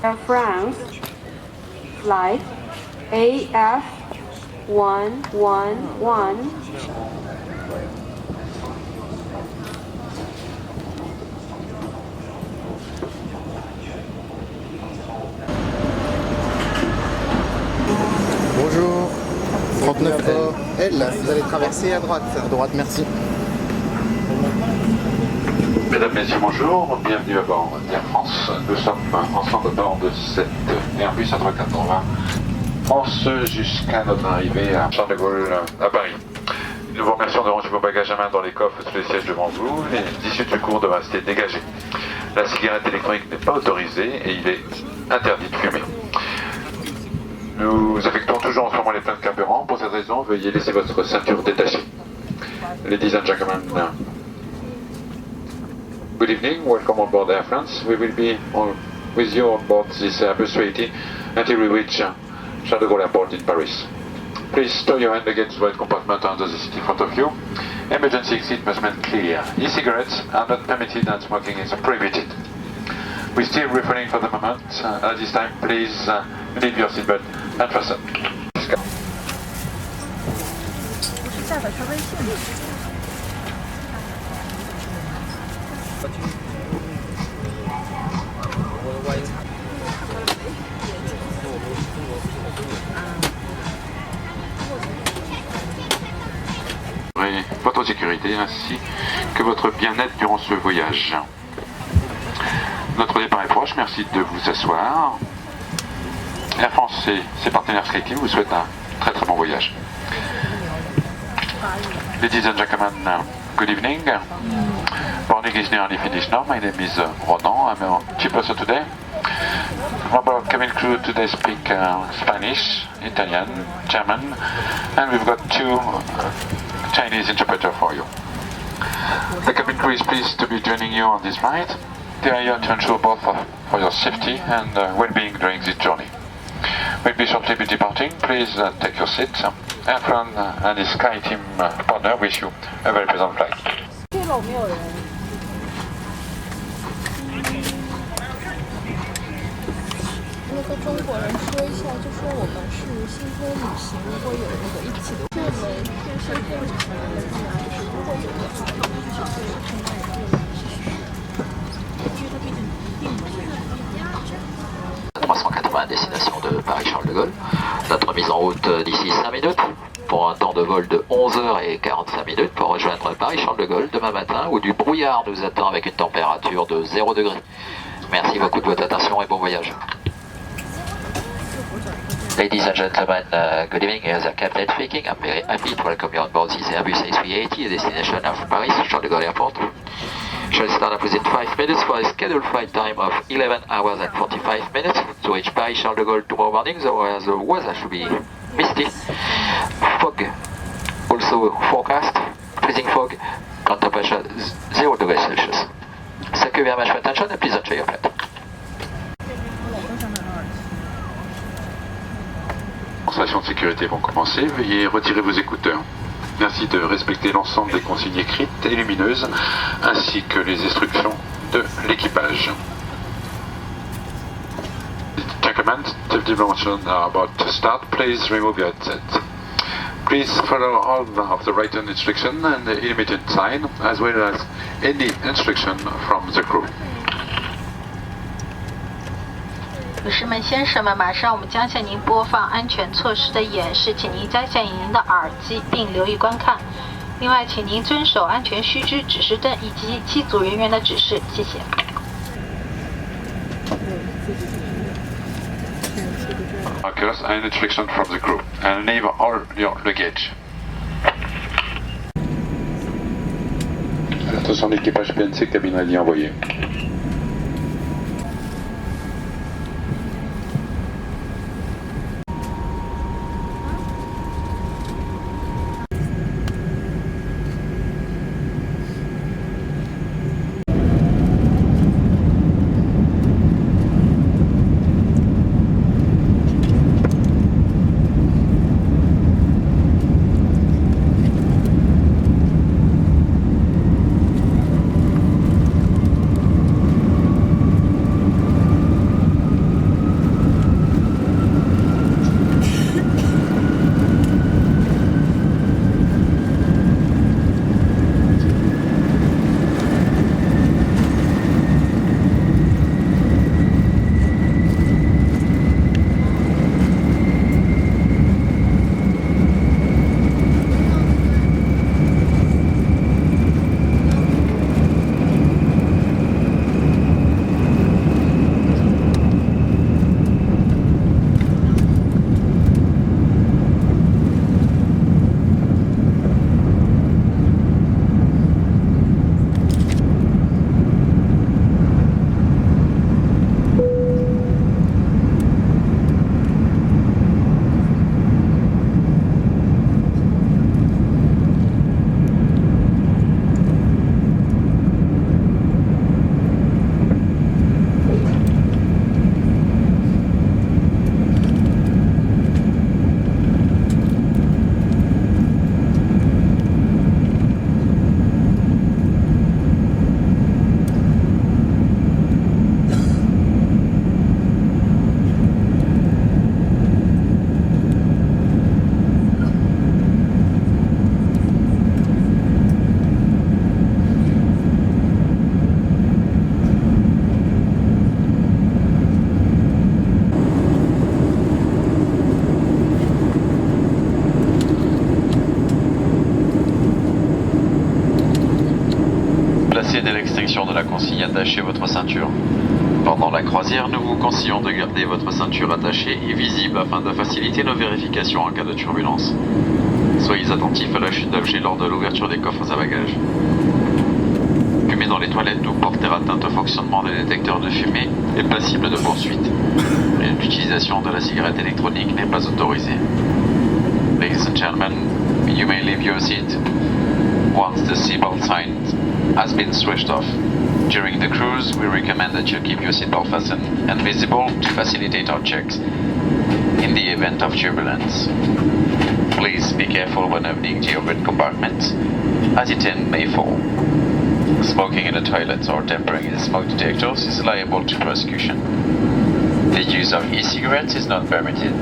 Air France flight AF111. Bonjour, 39 L, vous allez traverser à droite. À droite, merci. Mesdames, Messieurs, bonjour, bienvenue à bord d'Air France. Nous sommes ensemble à bord de cette Airbus A380 France jusqu'à notre arrivée à Charles de Gaulle à Paris. Nous vous remercions de ranger vos bagages à main dans les coffres sous les sièges devant vous. L'issue du cours devra rester dégagée. La cigarette électronique n'est pas autorisée et il est interdit de fumer. Nous effectuons toujours en ce moment les pleins de carburant. Pour cette raison, veuillez laisser votre ceinture détachée. Ladies and gentlemen, good evening, welcome on board Air France. We will be with you on board this Airbus A380 until we reach Charles de Gaulle Airport in Paris. Please stow your hand against the right compartment under the seat in front of you. Emergency exit must remain clear. E-cigarettes are not permitted and smoking is prohibited. We're still refraining for the moment. At this time, please leave your seatbelt and fasten. Votre sécurité ainsi que votre bien-être durant ce voyage. Notre départ est proche, merci de vous asseoir. Air France et ses partenaires respectifs vous souhaitent un très très bon voyage. Ladies and gentlemen, good evening. Morning is nearly finished now. My name is Ronan. I'm a chief person today. Our cabin crew today speak Spanish, Italian, German, and we've got two Chinese interpreter for you. The cabin crew is pleased to be joining you on this ride. They are here to ensure both for your safety and well-being during this journey. We'll be shortly be departing. Please take your seat. Air France and his Sky Team partner wish you a very pleasant flight. 那个中国人说一下，就说我们是星空旅行，如果有那个一起的，我们就是正常的自然，就是如果有的话，我们就是会看到有个人是需要，因为它毕竟并不是。 380 destination de Paris-Charles de Gaulle. Notre mise en route d'ici 5 minutes pour un temps de vol de 11h45 minutes pour rejoindre Paris-Charles de Gaulle demain matin où du brouillard nous attend avec une température de 0 degré. Merci beaucoup de votre attention et bon voyage. Ladies and gentlemen, good evening. Here's the captain speaking. I'm very happy to welcome you on board this Airbus A380, a destination of Paris-Charles de Gaulle Airport. Shall start up within 5 minutes for a scheduled flight time of 11 hours and 45 minutes to reach Paris-Charles de Gaulle tomorrow morning. The weather should be misty. Fog also forecast. Freezing fog. Ground temperature 0 degrees Celsius. Thank you very much for attention and please enjoy your flight. Démonstrations de sécurité vont commencer. Veuillez retirer vos écouteurs. Merci de respecter l'ensemble des consignes écrites et lumineuses, ainsi que les instructions de l'équipage. Gentlemen, the demonstration are about to start. Please remove your headset. Please follow all of the written instruction and the limited sign, as well as any instruction from the crew. 女士们、先生们，马上我们将向您播放安全措施的演示，请您摘下您的耳机并留意观看。另外，请您遵守安全须知指示灯以及机组人员的指示，谢谢。Markers and instruction from the crew, and leave all your luggage. Attention, l'équipage PNC, cabine radio envoyée. attachez votre ceinture. Pendant la croisière, nous vous conseillons de garder votre ceinture attachée et visible afin de faciliter nos vérifications en cas de turbulence. Soyez attentifs à la chute d'objets lors de l'ouverture des coffres à bagages. Fumer dans les toilettes ou porter atteinte au fonctionnement des détecteurs de fumée est passible de poursuite. L'utilisation de la cigarette électronique n'est pas autorisée. Ladies and gentlemen, you may leave your seat once the seatbelt sign has been switched off. During the cruise, we recommend that you keep your seatbelt fastened and visible to facilitate our checks in the event of turbulence. Please be careful when opening the overhead compartments, as it may fall. Smoking in the toilets or tampering in smoke detectors is liable to prosecution. The use of e-cigarettes is not permitted.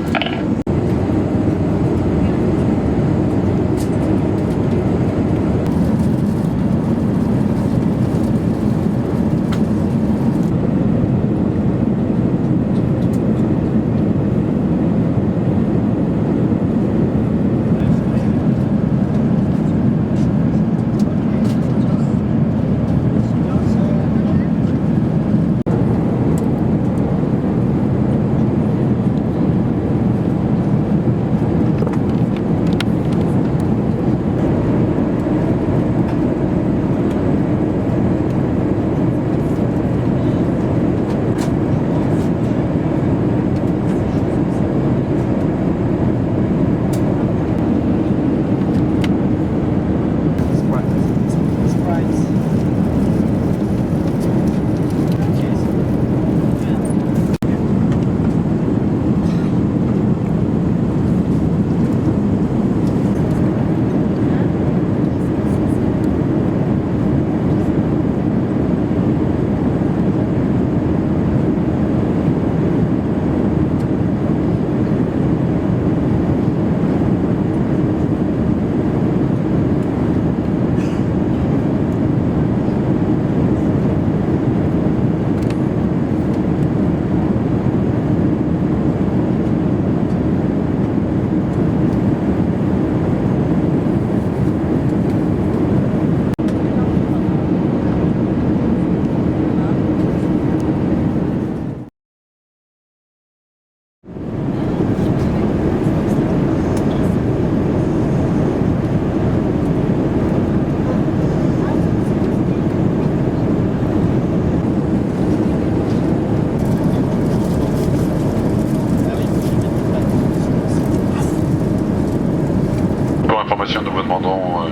Nous vous demandons,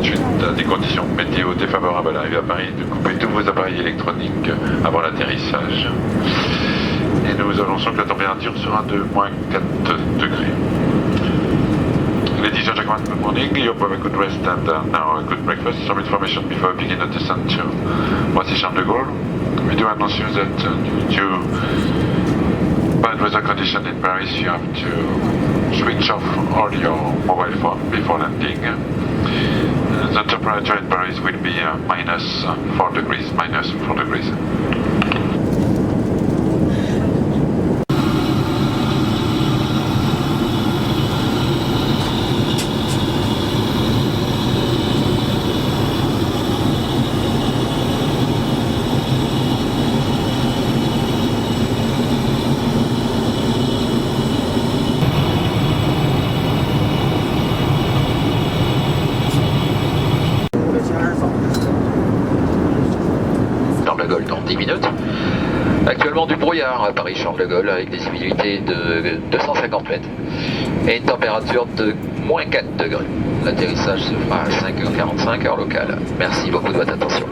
suite à des conditions météo défavorables à l'arrivée à Paris, de couper tous vos appareils électroniques avant l'atterrissage. Et nous annonçons que la température sera de moins 4 degrés. Ladies and gentlemen, good morning. You have a good rest and now a good breakfast. Some information before we begin the descent to Roissy Charles de Gaulle. We do announce you that due to bad weather conditions in Paris, you have to switch off all your mobile phone before landing. The temperature in Paris will be minus 4 degrees. Dans 10 minutes. Actuellement du brouillard à Paris-Charles de Gaulle avec des visibilités de 250 mètres et une température de moins 4 degrés. L'atterrissage se fera à 5h45 heure locale. Merci beaucoup de votre attention.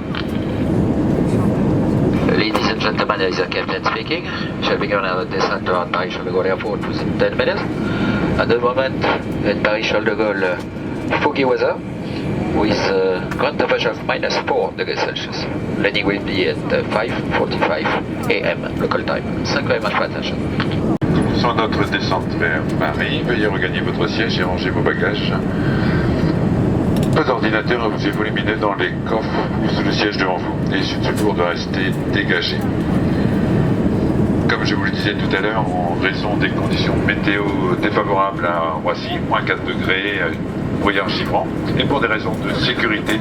Ladies and gentlemen, this is Captain speaking. Shall begin our descent at Paris-Charles de Gaulle Airport within 10 minutes. At the moment at Paris-Charles de Gaulle, foggy weather with ground temperature of minus 4 degrees Celsius. Landing will be at 5:45 AM local time. Thank you very much for attention. Sur notre descente vers Paris, veuillez regagner votre siège et ranger vos bagages. Pas d'ordinateur à vous éliminer dans les coffres ou sous le siège devant vous. Et il suffit toujours de rester dégagé. Comme je vous le disais tout à l'heure, en raison des conditions météo défavorables à Roissy, moins 4 degrés, voyage chiffrant. Et pour des raisons de sécurité,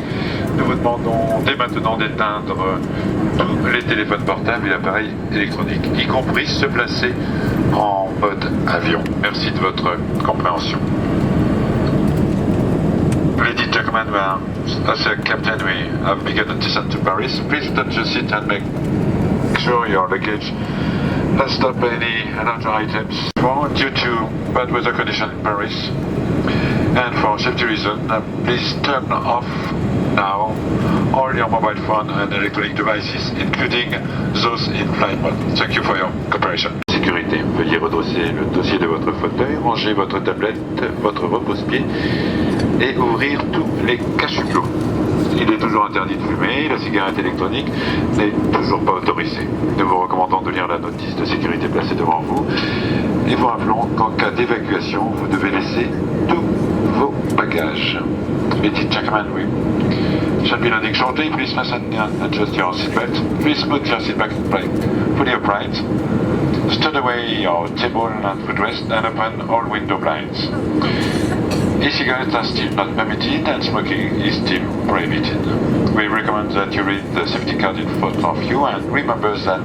nous vous demandons dès maintenant d'éteindre tous les téléphones portables et appareils électroniques, y compris se placer en mode avion. Merci de votre compréhension. Ladies and gentlemen, as a captain, we have begun the descent to Paris. Please touch your seat and make sure your luggage has stopped any larger items. Due to bad weather conditions in Paris and for safety reasons, please turn off now all your mobile phone and electronic devices, including those in flight mode. Thank you for your cooperation. Sécurité, veuillez redresser le dossier de votre fauteuil, ranger votre tablette, votre repose-pied et ouvrir tous les cache-clots. Il est toujours interdit de fumer, la cigarette électronique n'est toujours pas autorisée. Nous vous recommandons de lire la notice de sécurité placée devant vous et vous rappelons qu'en cas d'évacuation, vous devez laisser tous vos bagages. Ladies and gentlemen, we shall be landing shortly. Please fasten and adjust your seatbelt. Please put your seatbelt fully upright. Stow away your table and footrest and open all window blinds. E-cigarettes are still not permitted and smoking is still prohibited. We recommend that you read the safety card in front of you and remember that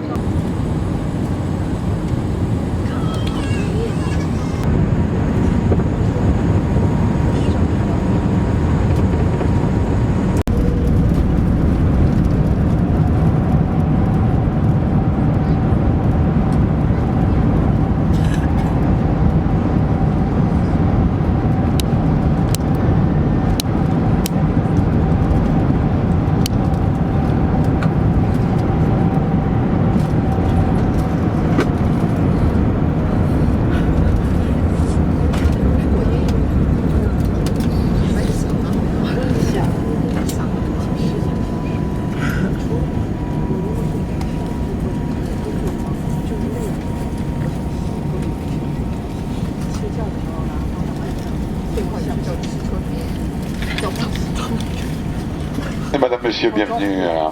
Madame, Monsieur, bienvenue à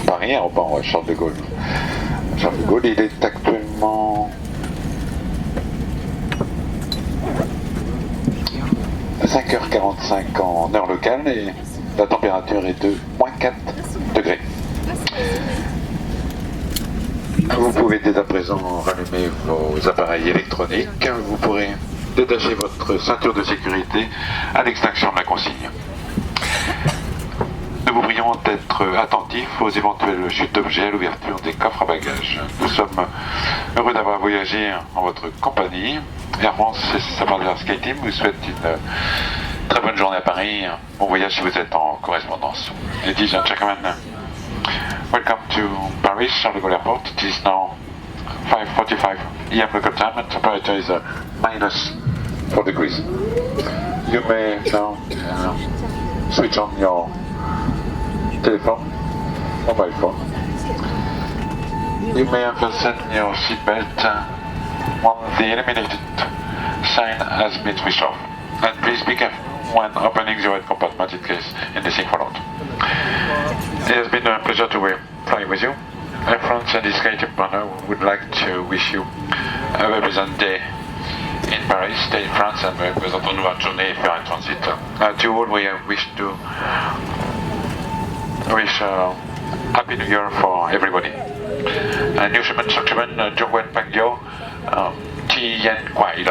Paris, aéroport Charles de Gaulle. Charles de Gaulle, il est actuellement 5h45 en heure locale et la température est de -4 degrés. Vous pouvez dès à présent rallumer vos appareils électroniques. Vous pourrez détacher votre ceinture de sécurité à l'extinction de la consigne. Nous vous prions d'être attentifs aux éventuelles chutes d'objets à l'ouverture des coffres à bagages. Nous sommes heureux d'avoir voyagé en votre compagnie. Air France et sa partenaire SkyTeam vous souhaite une très bonne journée à Paris. Bon voyage si vous êtes en correspondance. Ladies and gentlemen, welcome to Paris, Charles de Gaulle Airport. It is now 5:45 AM local time and temperature is -4 degrees. You may now switch on your telephone, mobile phone. You may unfasten your seatbelt when the illuminated sign has been switched off. And please be careful when opening the red compartment in case anything followed. It has been a pleasure to fly with you. Air France and its creative partner would like to wish you a very pleasant day in Paris, stay in France, and representons-nous votre journée et faire un transit. To all, we wish Happy New Year for everybody. New Shipment Structureman, Jungwen Pangyo, Tian Kwai.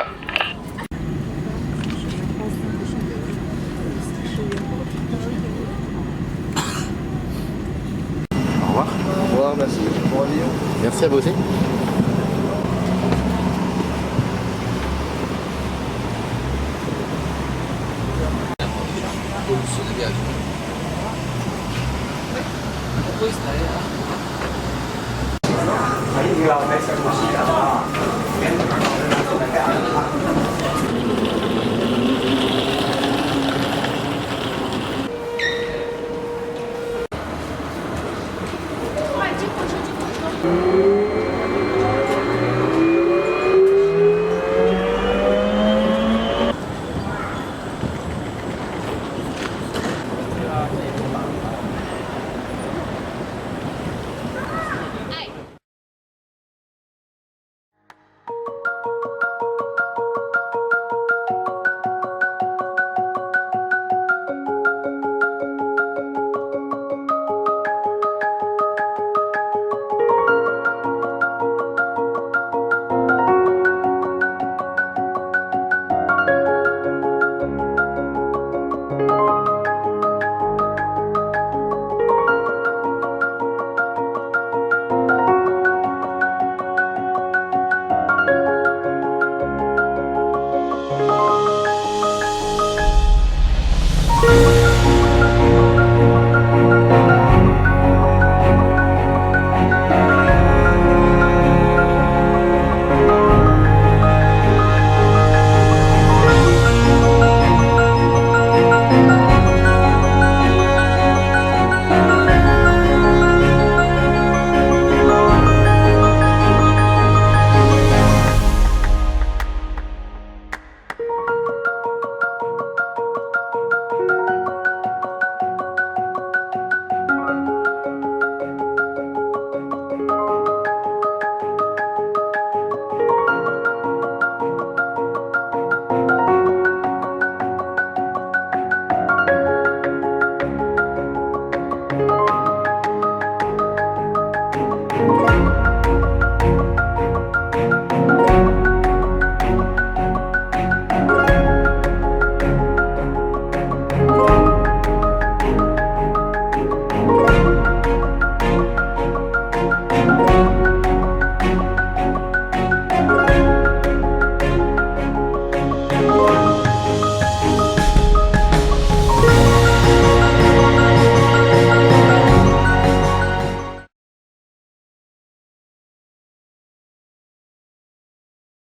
Au revoir, merci. Merci à vous aussi.